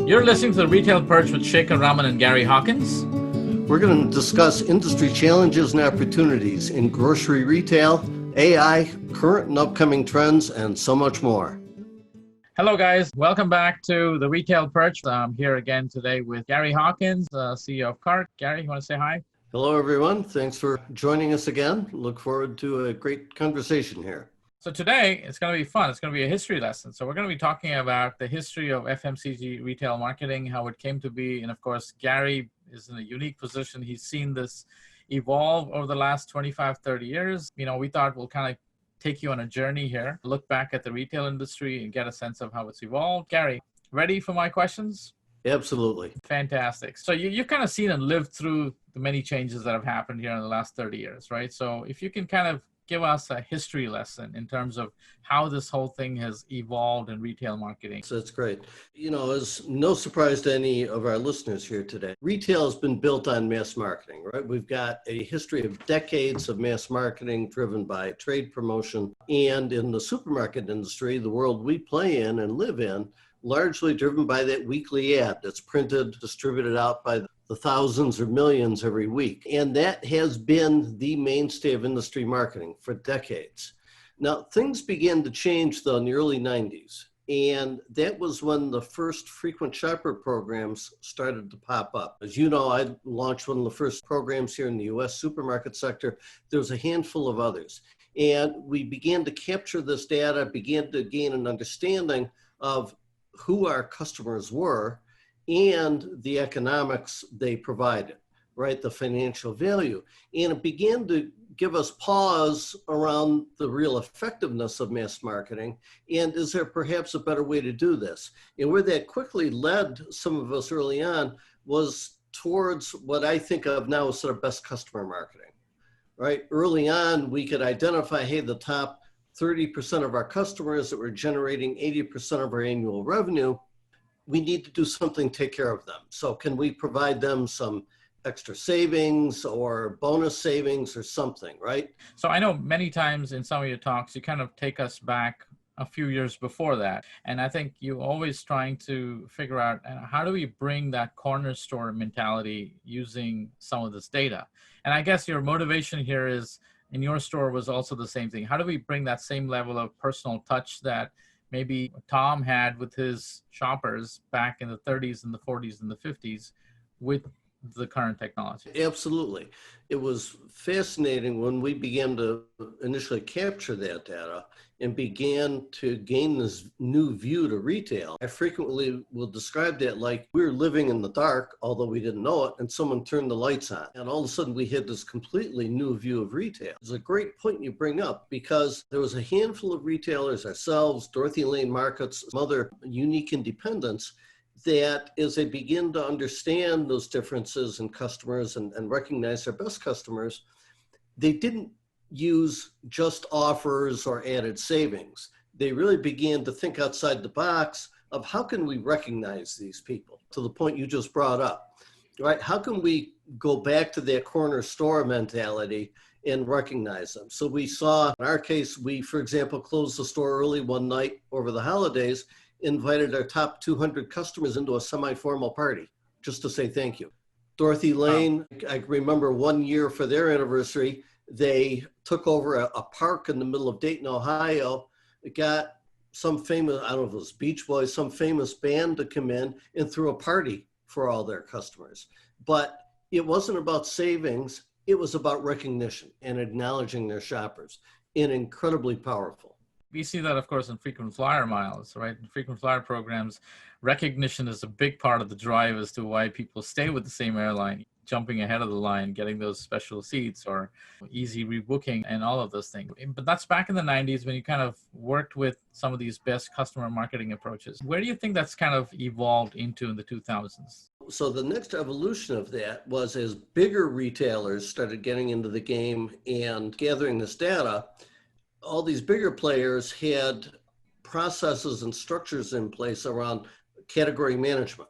You're listening to the Retail Perch with Shekar and Gary Hawkins. We're going to discuss industry challenges and opportunities in grocery retail, AI, current and upcoming trends, and so much more. Hello, guys. Welcome back to the Retail Perch. I'm here again today with Gary Hawkins, CEO of Cart. Gary, you want to say hi? Hello, everyone. Thanks for joining us again. Look forward to a great conversation here. So today, it's going to be fun. It's going to be a history lesson. So we're going to be talking about the history of FMCG retail marketing, how it came to be. And of course, Gary is in a unique position. He's seen this evolve over the last 25, 30 years. You know, we thought we'll kind of take you on a journey here, look back at the retail industry and get a sense of how it's evolved. Gary, ready for my questions? Absolutely. Fantastic. So you've kind of seen and lived through the many changes that have happened here in the last 30 years, right? So if you can kind of give us a history lesson in terms of how this whole thing has evolved in retail marketing. So that's great. You know, it's no surprise to any of our listeners here today. Retail has been built on mass marketing, right? We've got a history of decades of mass marketing driven by trade promotion. And in the supermarket industry, the world we play in and live in, largely driven by that weekly ad that's printed, distributed out by the thousands or millions every week. And that has been the mainstay of industry marketing for decades. Now, things began to change, though, in the early 90s. And that was when the first frequent shopper programs started to pop up. As you know, I launched one of the first programs here in the US supermarket sector. There was a handful of others. And we began to capture this data, began to gain an understanding of who our customers were and the economics they provided, right? The financial value. And it began to give us pause around the real effectiveness of mass marketing. And is there perhaps a better way to do this? And where that quickly led some of us early on was towards what I think of now as sort of best customer marketing, right? Early on, we could identify, hey, the top 30% of our customers that were generating 80% of our annual revenue, we need to do something to take care of them. So can we provide them some extra savings or bonus savings or something, right? So I know many times in some of your talks, you kind of take us back a few years before that. And I think you're always trying to figure out how do we bring that corner store mentality using some of this data? And I guess your motivation here is in your store was also the same thing. How do we bring that same level of personal touch that maybe Tom had with his shoppers back in the 30s and the 40s and the 50s with the current technology? Absolutely. It was fascinating when we began to initially capture that data and began to gain this new view to retail. I frequently will describe that like we were living in the dark, although we didn't know it, and someone turned the lights on. And all of a sudden we had this completely new view of retail. It's a great point you bring up because there was a handful of retailers, ourselves, Dorothy Lane Markets, some other unique independents, that as they begin to understand those differences in customers and recognize their best customers, they didn't use just offers or added savings. They really began to think outside the box of how can we recognize these people, to the point you just brought up, right? How can we go back to that corner store mentality and recognize them? So we saw, in our case, we, for example, closed the store early one night over the holidays, invited our top 200 customers into a semi-formal party just to say thank you. Dorothy Lane, wow. I remember 1 year for their anniversary, they took over a park in the middle of Dayton, Ohio, got some famous, I don't know if it was Beach Boys, some famous band to come in and threw a party for all their customers. But it wasn't about savings, it was about recognition and acknowledging their shoppers, and incredibly powerful. We see that, of course, in frequent flyer miles, right? In frequent flyer programs, recognition is a big part of the drive as to why people stay with the same airline, jumping ahead of the line, getting those special seats or easy rebooking and all of those things. But that's back in the 90s when you kind of worked with some of these best customer marketing approaches. Where do you think that's kind of evolved into in the 2000s? So the next evolution of that was as bigger retailers started getting into the game and gathering this data, all these bigger players had processes and structures in place around category management,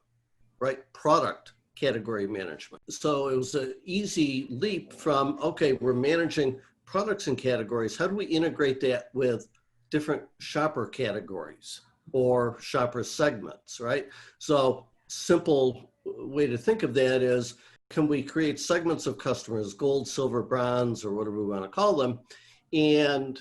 right? Product category management. So it was an easy leap from, okay, we're managing products and categories. How do we integrate that with different shopper categories or shopper segments, right? So simple way to think of that is, can we create segments of customers, gold, silver, bronze, or whatever we want to call them? And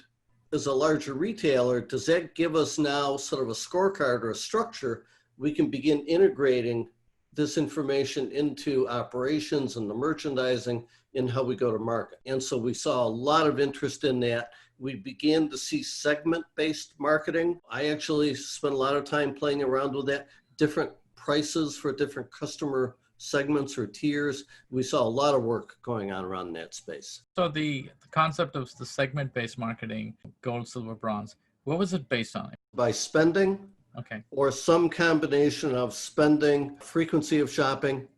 as a larger retailer, does that give us now sort of a scorecard or a structure we can begin integrating this information into operations and the merchandising in how we go to market? And so we saw a lot of interest in that. We began to see segment-based marketing. I actually spent a lot of time playing around with that, different prices for different customer segments or tiers. We saw a lot of work going on around that space. So the concept of the segment-based marketing, gold, silver, bronze, what was it based on? By spending, Okay. or some combination of spending, frequency of shopping,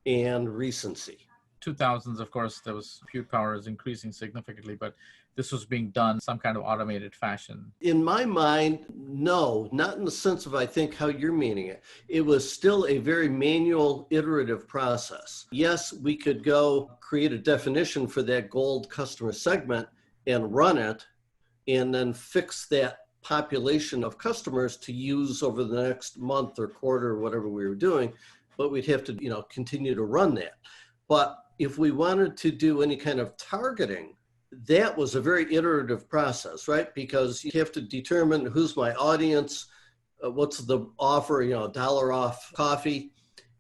and recency. 2000s, of course, there was compute power is increasing significantly, but this was being done in some kind of automated fashion. In my mind, no, not in the sense of I think how you're meaning it. It was still a very manual, iterative process. Yes, we could go create a definition for that gold customer segment and run it, and then fix that population of customers to use over the next month or quarter or whatever we were doing, but we'd have to, continue to run that. But if we wanted to do any kind of targeting, that was a very iterative process, right? Because you have to determine who's my audience, what's the offer, $1 off coffee,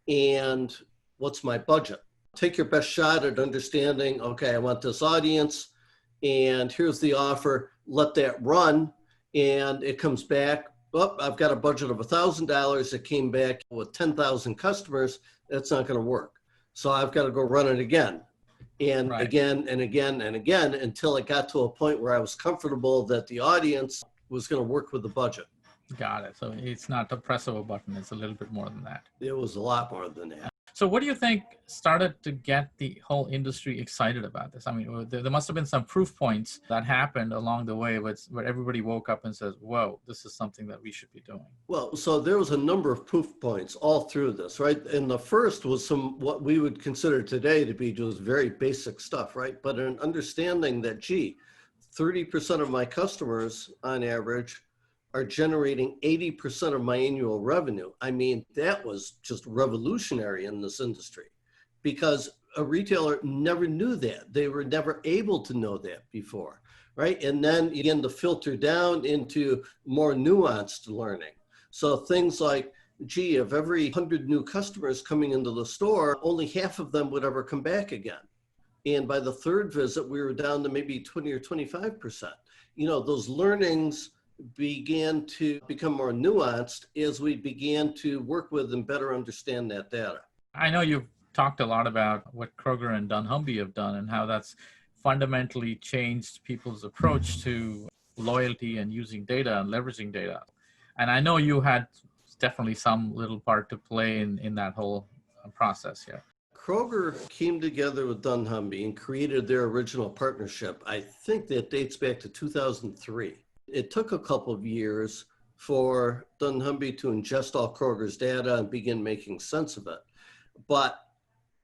and what's my budget. Take your best shot at understanding, okay, I want this audience, and here's the offer, let that run, and it comes back, I've got a budget of $1,000, it came back with 10,000 customers, that's not gonna work. So I've got to go run it again, and Right. again, and again, and again, until it got to a point where I was comfortable that the audience was going to work with the budget. Got it. So it's not a press of a button, it's a little bit more than that. It was a lot more than that. So what do you think started to get the whole industry excited about this? I mean, there must have been some proof points that happened along the way where everybody woke up and says, whoa, this is something that we should be doing. Well, so there was a number of proof points all through this, right? And the first was some what we would consider today to be just very basic stuff, right? But an understanding that, 30% of my customers on average are generating 80% of my annual revenue. I mean, that was just revolutionary in this industry because a retailer never knew that. They were never able to know that before, right? And then you begin to filter down into more nuanced learning. So things like, of every 100 new customers coming into the store, only half of them would ever come back again. And by the third visit, we were down to maybe 20 or 25%. Those learnings began to become more nuanced as we began to work with and better understand that data. I know you've talked a lot about what Kroger and dunnhumby have done and how that's fundamentally changed people's approach to loyalty and using data and leveraging data. And I know you had definitely some little part to play in that whole process here. Kroger came together with dunnhumby and created their original partnership. I think that dates back to 2003. It took a couple of years for dunnhumby to ingest all Kroger's data and begin making sense of it. But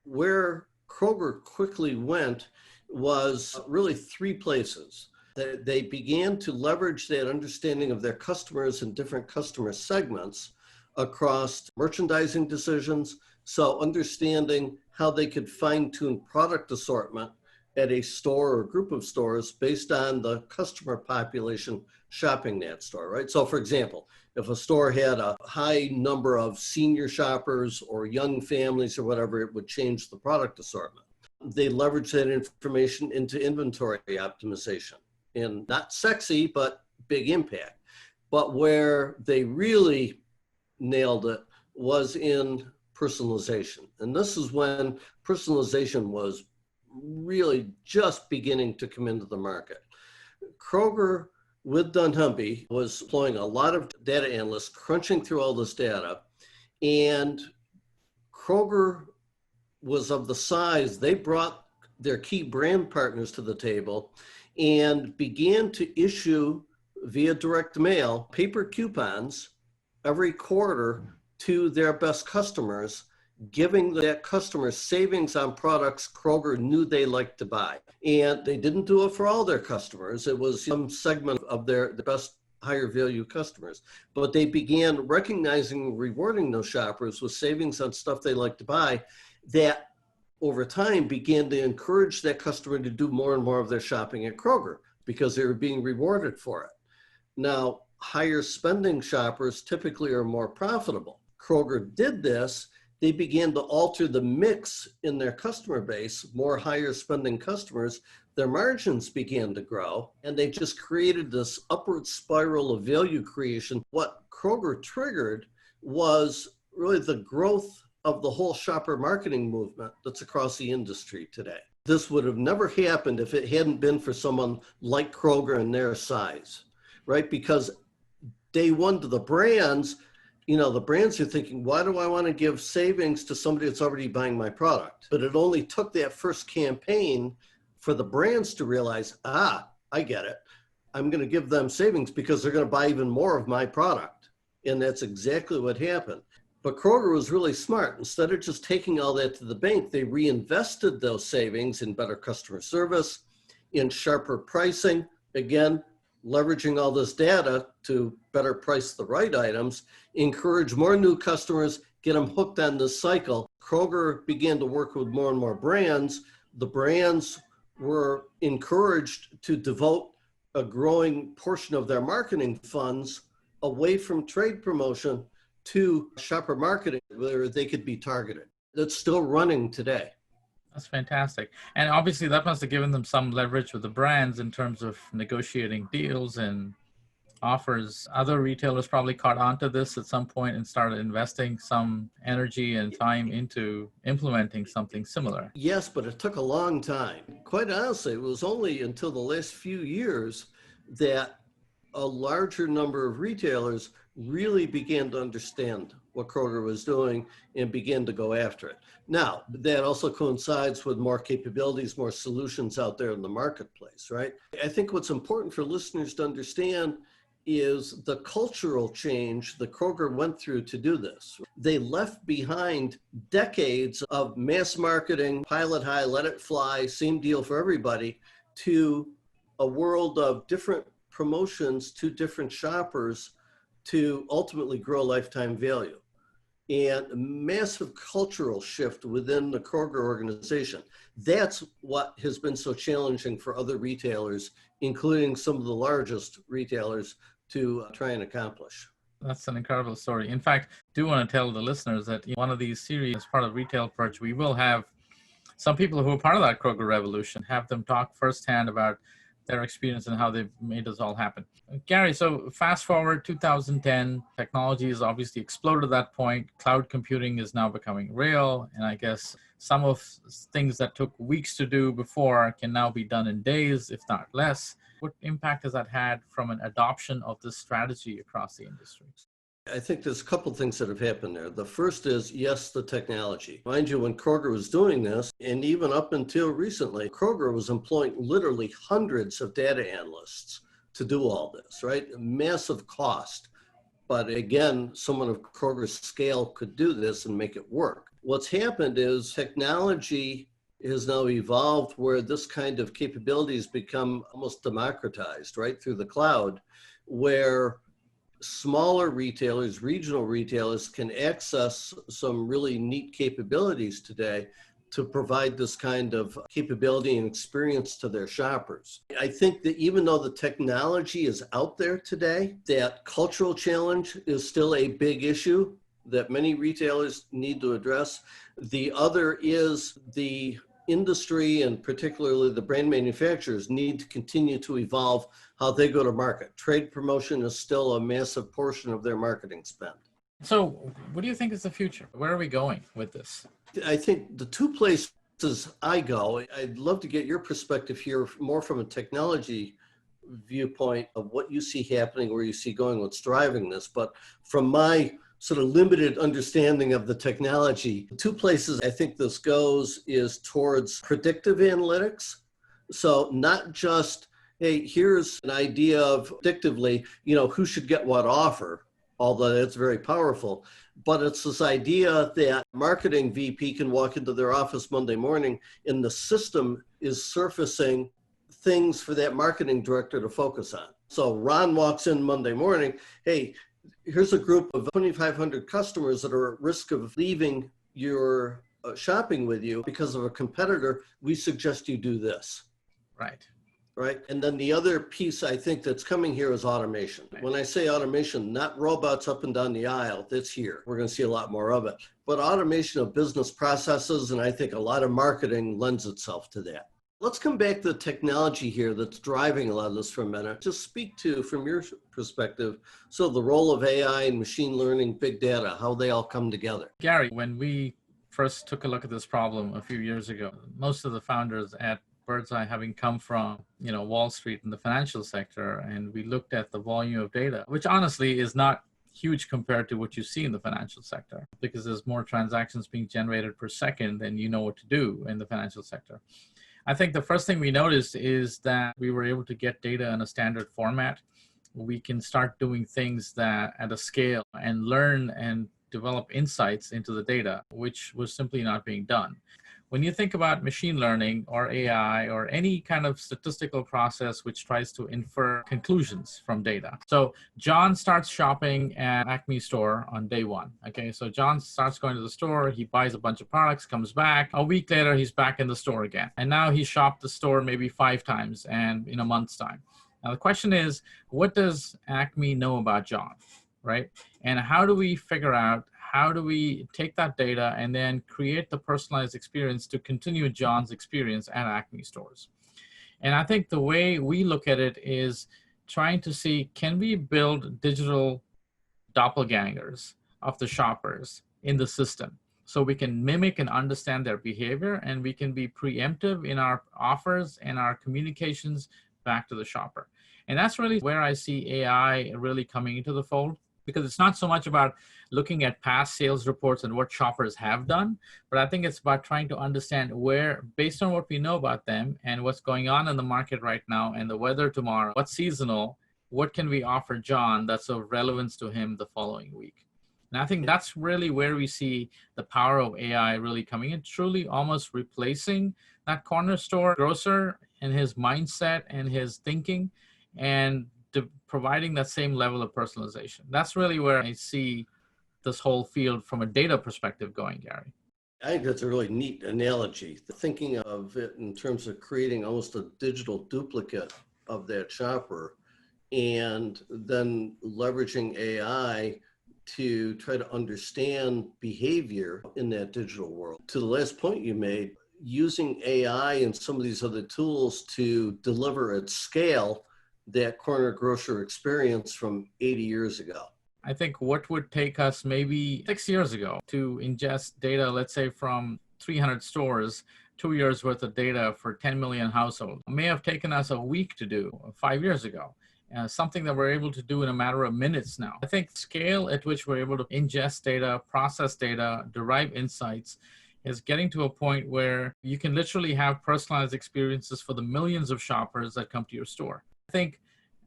where Kroger quickly went was really three places. They began to leverage that understanding of their customers and different customer segments across merchandising decisions. So understanding how they could fine-tune product assortment at a store or group of stores based on the customer population shopping that store, right? So for example, if a store had a high number of senior shoppers or young families or whatever, it would change the product assortment. They leverage that information into inventory optimization, and not sexy, but big impact. But where they really nailed it was in personalization. And this is when personalization was really just beginning to come into the market. Kroger with dunnhumby was deploying a lot of data analysts crunching through all this data, and Kroger was of the size, they brought their key brand partners to the table and began to issue via direct mail paper coupons every quarter to their best customers, giving that customer savings on products Kroger knew they liked to buy. And they didn't do it for all their customers. It was some segment of the best higher value customers. But they began recognizing and rewarding those shoppers with savings on stuff they like to buy that over time began to encourage that customer to do more and more of their shopping at Kroger because they were being rewarded for it. Now, higher spending shoppers typically are more profitable. Kroger did this. They began to alter the mix in their customer base, more higher spending customers. Their margins began to grow, and they just created this upward spiral of value creation. What Kroger triggered was really the growth of the whole shopper marketing movement that's across the industry today. This would have never happened if it hadn't been for someone like Kroger and their size, right? Because day one to the brands, the brands are thinking, why do I want to give savings to somebody that's already buying my product? But it only took that first campaign for the brands to realize, I get it. I'm going to give them savings because they're going to buy even more of my product. And that's exactly what happened. But Kroger was really smart. Instead of just taking all that to the bank, they reinvested those savings in better customer service, in sharper pricing, again, leveraging all this data to better price the right items, encourage more new customers, get them hooked on this cycle. Kroger began to work with more and more brands. The brands were encouraged to devote a growing portion of their marketing funds away from trade promotion to shopper marketing where they could be targeted. That's still running today. That's fantastic. And obviously that must have given them some leverage with the brands in terms of negotiating deals and offers. Other retailers probably caught onto this at some point and started investing some energy and time into implementing something similar. Yes, but it took a long time. Quite honestly, it was only until the last few years that a larger number of retailers really began to understand what Kroger was doing and began to go after it. Now, that also coincides with more capabilities, more solutions out there in the marketplace, right? I think what's important for listeners to understand is the cultural change that Kroger went through to do this. They left behind decades of mass marketing, pilot high, let it fly, same deal for everybody, to a world of different promotions to different shoppers to ultimately grow lifetime value. And a massive cultural shift within the Kroger organization. That's what has been so challenging for other retailers, including some of the largest retailers, to try and accomplish. That's an incredible story. In fact, I do want to tell the listeners that in one of these series, as part of Retail Perch, we will have some people who are part of that Kroger Revolution, have them talk firsthand about their experience and how they've made this all happen. Gary, so fast forward 2010, technology has obviously exploded at that point. Cloud computing is now becoming real. And I guess some of things that took weeks to do before can now be done in days, if not less. What impact has that had from an adoption of this strategy across the industry? I think there's a couple things that have happened there. The first is, yes, the technology. Mind you, when Kroger was doing this, and even up until recently, Kroger was employing literally hundreds of data analysts to do all this, right? Massive cost. But again, someone of Kroger's scale could do this and make it work. What's happened is technology has now evolved where this kind of capabilities become almost democratized, right, through the cloud, where smaller retailers, regional retailers can access some really neat capabilities today to provide this kind of capability and experience to their shoppers. I think that even though the technology is out there today, that cultural challenge is still a big issue that many retailers need to address. The other is the industry, and particularly the brand manufacturers, need to continue to evolve how they go to market. Trade promotion is still a massive portion of their marketing spend. So what do you think is the future? Where are we going with this? I think the two places I go, I'd love to get your perspective here more from a technology viewpoint of what you see happening, where you see going, what's driving this. But from my sort of limited understanding of the technology, the two places I think this goes is towards predictive analytics. So not just, hey, here's an idea of predictively, who should get what offer, although that's very powerful. But it's this idea that marketing VP can walk into their office Monday morning and the system is surfacing things for that marketing director to focus on. So Ron walks in Monday morning, hey, here's a group of 2,500 customers that are at risk of leaving your shopping with you because of a competitor. We suggest you do this. Right. Right. And then the other piece I think that's coming here is automation. Right. When I say automation, not robots up and down the aisle, that's here. We're going to see a lot more of it. But automation of business processes, and I think a lot of marketing lends itself to that. Let's come back to the technology here that's driving a lot of this for a minute. Just speak to, from your perspective, so the role of AI and machine learning, big data, how they all come together. Gary, when we first took a look at this problem a few years ago, most of the founders at Birdseye having come from, Wall Street and the financial sector, and we looked at the volume of data, which honestly is not huge compared to what you see in the financial sector, because there's more transactions being generated per second than you know what to do in the financial sector. I think the first thing we noticed is that we were able to get data in a standard format. We can start doing things that at a scale and learn and develop insights into the data, which was simply not being done. When you think about machine learning or AI or any kind of statistical process which tries to infer conclusions from data. So John starts shopping at Acme store on day one. Okay, so John starts going to the store, he buys a bunch of products, comes back. A week later, he's back in the store again. And now he shopped the store maybe 5 times and in a month's time. Now the question is, what does Acme know about John, right? And how do we figure out, how do we take that data and then create the personalized experience to continue John's experience at Acme stores? And I think the way we look at it is trying to see, can we build digital doppelgangers of the shoppers in the system so we can mimic and understand their behavior, and we can be preemptive in our offers and our communications back to the shopper. And that's really where I see AI really coming into the fold, because it's not so much about looking at past sales reports and what shoppers have done, but I think it's about trying to understand where, based on what we know about them and what's going on in the market right now and the weather tomorrow, what's seasonal, what can we offer John that's of relevance to him the following week. And I think that's really where we see the power of AI really coming in, truly almost replacing that corner store grocer and his mindset and his thinking, and providing that same level of personalization. That's really where I see this whole field from a data perspective going, Gary. I think that's a really neat analogy. Thinking of it in terms of creating almost a digital duplicate of that shopper, and then leveraging AI to try to understand behavior in that digital world. To the last point you made, using AI and some of these other tools to deliver at scale that corner grocer experience from 80 years ago. I think what would take us maybe 6 years ago to ingest data, let's say from 300 stores, 2 years worth of data for 10 million households, may have taken us a week to do 5 years ago. Something that we're able to do in a matter of minutes now. I think scale at which we're able to ingest data, process data, derive insights is getting to a point where you can literally have personalized experiences for the millions of shoppers that come to your store. I think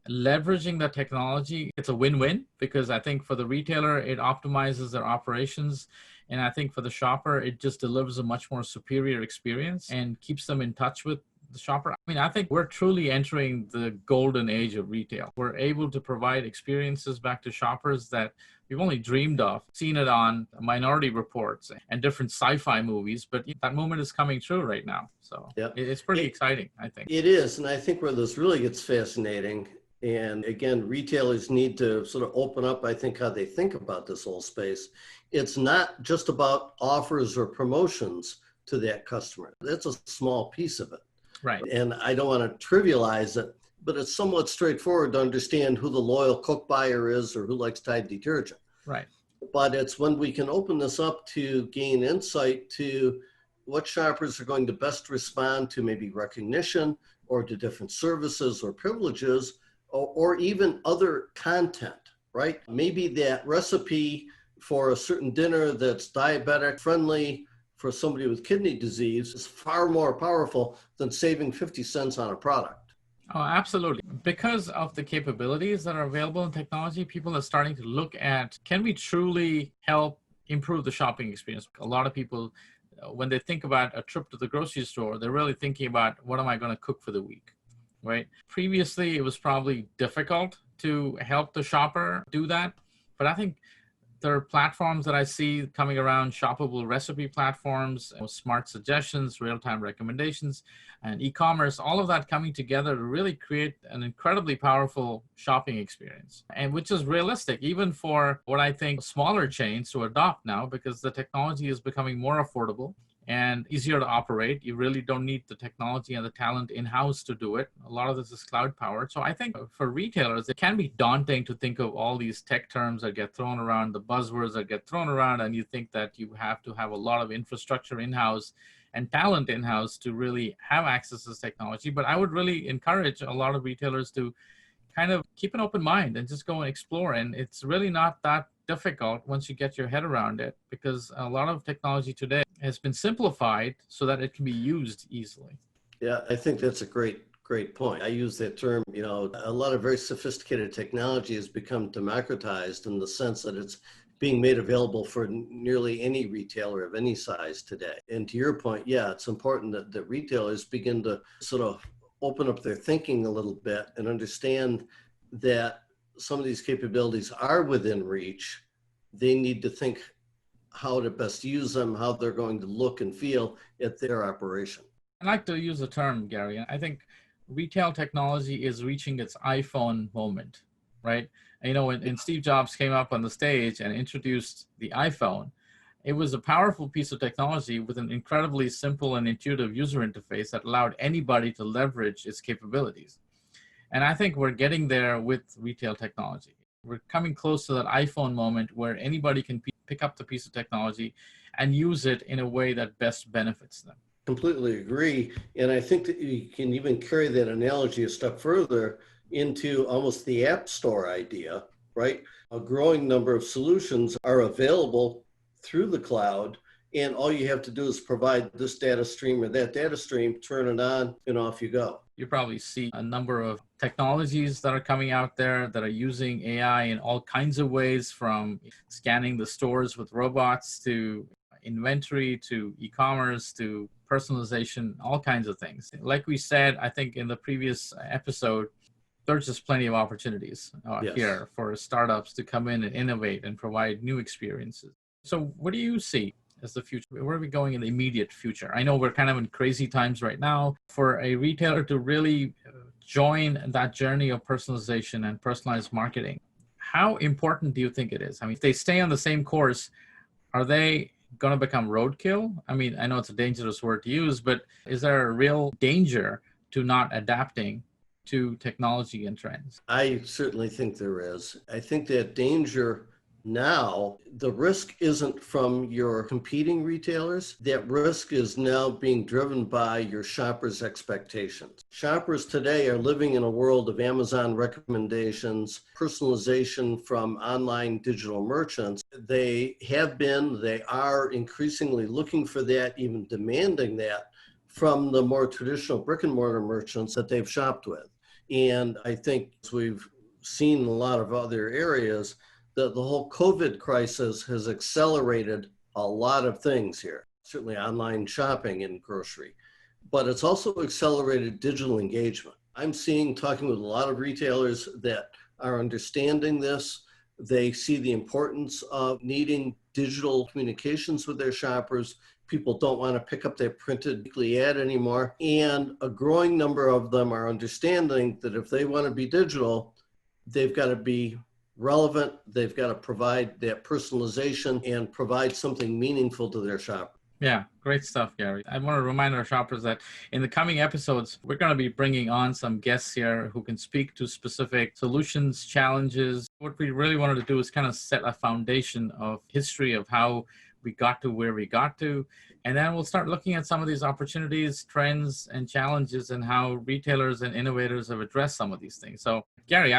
leveraging the technology, it's a win-win, because I think for the retailer, it optimizes their operations. And I think for the shopper, it just delivers a much more superior experience and keeps them in touch with the shopper. I mean, I think we're truly entering the golden age of retail. We're able to provide experiences back to shoppers that we've only dreamed of, seen it on Minority Reports and different sci-fi movies, but that moment is coming true right now. So yep. It's pretty exciting, I think. It is, and I think where this really gets fascinating, and again, retailers need to sort of open up, I think, how they think about this whole space. It's not just about offers or promotions to that customer. That's a small piece of it. Right. And I don't want to trivialize it, but it's somewhat straightforward to understand who the loyal Coke buyer is or who likes Tide detergent. Right. But it's when we can open this up to gain insight to what shoppers are going to best respond to, maybe recognition or to different services or privileges, or even other content, right? Maybe that recipe for a certain dinner that's diabetic friendly for somebody with kidney disease is far more powerful than saving 50 cents on a product. Oh, absolutely. Because of the capabilities that are available in technology, people are starting to look at, can we truly help improve the shopping experience? A lot of people, when they think about a trip to the grocery store, they're really thinking about, what am I going to cook for the week? right? Previously, it was probably difficult to help the shopper do that. But I think there are platforms that I see coming around, shoppable recipe platforms, smart suggestions, real-time recommendations, and e-commerce, all of that coming together to really create an incredibly powerful shopping experience, and which is realistic even for what I think smaller chains to adopt now, because the technology is becoming more affordable and easier to operate. You really don't need the technology and the talent in-house to do it. A lot of this is cloud powered. So I think for retailers, it can be daunting to think of all these tech terms that get thrown around, the buzzwords that get thrown around, and you think that you have to have a lot of infrastructure in-house and talent in-house to really have access to this technology. But I would really encourage a lot of retailers to kind of keep an open mind and just go and explore. And it's really not that difficult once you get your head around it, because a lot of technology today has been simplified so that it can be used easily. Yeah, I think that's a great point. I use that term, a lot of very sophisticated technology has become democratized in the sense that it's being made available for nearly any retailer of any size today. And to your point, yeah, it's important that retailers begin to sort of open up their thinking a little bit and understand that some of these capabilities are within reach. They need to think how to best use them, how they're going to look and feel at their operation. I like to use the term, Gary. I think retail technology is reaching its iPhone moment, right? And, when Steve Jobs came up on the stage and introduced the iPhone, it was a powerful piece of technology with an incredibly simple and intuitive user interface that allowed anybody to leverage its capabilities. And I think we're getting there with retail technology. We're coming close to that iPhone moment where anybody can pick up the piece of technology and use it in a way that best benefits them. Completely agree. And I think that you can even carry that analogy a step further into almost the app store idea, right? A growing number of solutions are available through the cloud, and all you have to do is provide this data stream or that data stream, turn it on, and off you go. You probably see a number of technologies that are coming out there that are using AI in all kinds of ways, from scanning the stores with robots to inventory to e-commerce to personalization, all kinds of things. Like we said, I think in the previous episode, there's just plenty of opportunities here for startups to come in and innovate and provide new experiences. So what do you see as the future? Where are we going in the immediate future? I know we're kind of in crazy times right now. For a retailer to really join that journey of personalization and personalized marketing, how important do you think it is? I mean, if they stay on the same course, are they going to become roadkill? I mean, I know it's a dangerous word to use, but is there a real danger to not adapting to technology and trends? I certainly think there is. I think that danger now, the risk isn't from your competing retailers. That risk is now being driven by your shoppers' expectations. Shoppers today are living in a world of Amazon recommendations, personalization from online digital merchants. They are increasingly looking for that, even demanding that from the more traditional brick and mortar merchants that they've shopped with. And I think, as we've seen in a lot of other areas, that the whole COVID crisis has accelerated a lot of things here, certainly online shopping and grocery, but it's also accelerated digital engagement. I'm talking with a lot of retailers that are understanding this. They see the importance of needing digital communications with their shoppers. People don't want to pick up their printed weekly ad anymore. And a growing number of them are understanding that if they want to be digital, they've got to be relevant. They've got to provide that personalization and provide something meaningful to their shopper. Yeah, great stuff, Gary. I want to remind our shoppers that in the coming episodes, we're going to be bringing on some guests here who can speak to specific solutions, challenges. What we really wanted to do is kind of set a foundation of history of how we got to where we got to. And then we'll start looking at some of these opportunities, trends, and challenges, and how retailers and innovators have addressed some of these things. So, Gary,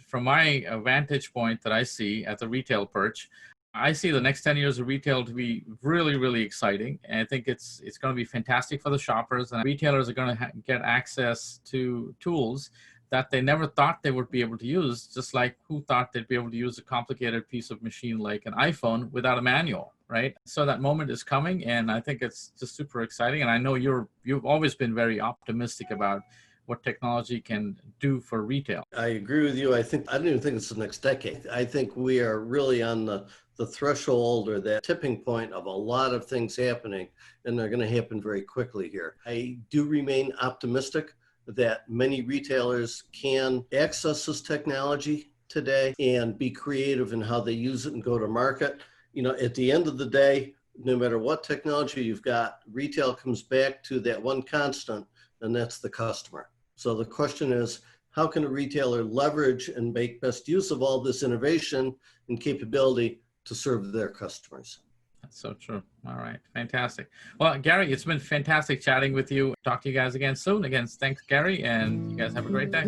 from my vantage point that I see at the retail perch, I see the next 10 years of retail to be really, really exciting. And I think it's going to be fantastic for the shoppers, and retailers are going to get access to tools that they never thought they would be able to use, just like who thought they'd be able to use a complicated piece of machine like an iPhone without a manual, right? So that moment is coming, and I think it's just super exciting. And I know you've always been very optimistic about what technology can do for retail. I agree with you. I don't even think it's the next decade. I think we are really on the threshold or that tipping point of a lot of things happening, and they're going to happen very quickly here. I do remain optimistic that many retailers can access this technology today and be creative in how they use it and go to market. At the end of the day, no matter what technology you've got, retail comes back to that one constant, and that's the customer. So the question is, how can a retailer leverage and make best use of all this innovation and capability to serve their customers? That's so true. All right. Fantastic. Well, Gary, it's been fantastic chatting with you. Talk to you guys again soon. Again, thanks, Gary, and you guys have a great day.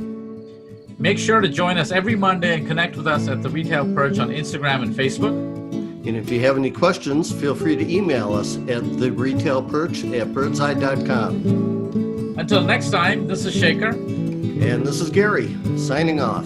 Make sure to join us every Monday and connect with us at The Retail Perch on Instagram and Facebook. And if you have any questions, feel free to email us at theretailperch@birdseye.com. Until next time, this is Shekar. And this is Gary, signing off.